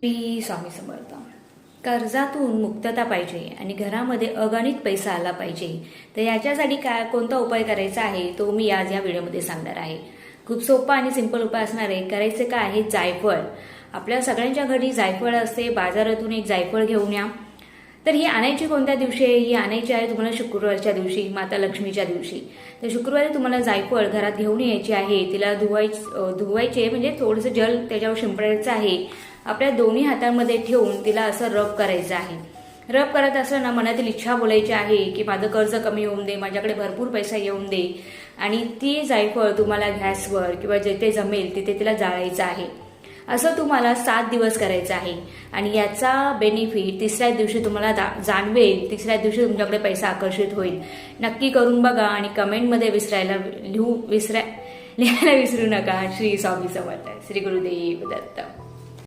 श्री स्वामी समर्थ. कर्जातून मुक्तता पाहिजे आणि घरामध्ये अगणित पैसा आला पाहिजे, तर याच्यासाठी कोणता उपाय करायचा आहे तो मी आज या व्हिडिओमध्ये सांगणार आहे. खूप सोपा आणि सिंपल उपाय असणार आहे. करायचे काय आहे, जायफळ. आपल्या सगळ्यांच्या घरी जायफळ असते. बाजारातून एक जायफळ घेऊन या. तर ही आणायची कोणत्या दिवशी आहे? ही आणायची आहे तुम्हाला शुक्रवारच्या दिवशी, माता लक्ष्मीच्या दिवशी. तर शुक्रवारी तुम्हाला जायफळ घरात घेऊन यायची आहे. तिला धुवायचे म्हणजे थोडंसं जल त्याच्यावर शिंपडायचं आहे. आपल्या दोन्ही हातांमध्ये ठेवून तिला असं रब करायचं आहे. रब करत असताना मनातील इच्छा बोलायची आहे की माझं कर्ज कमी होऊन दे, माझ्याकडे भरपूर पैसा येऊन दे. आणि ती जायफळ तुम्हाला गॅसवर किंवा जिथे जमेल तिथे तिला जाळायचं आहे. असं तुम्हाला 7 दिवस करायचं आहे. आणि याचा बेनिफिट तिसऱ्या दिवशी तुम्हाला जाणवेल. तिसऱ्या दिवशी तुमच्याकडे पैसा आकर्षित होईल. नक्की करून बघा आणि कमेंटमध्ये लिहायला विसरू नका. श्री स्वामी समर्थ. श्री गुरुदेव दत्त.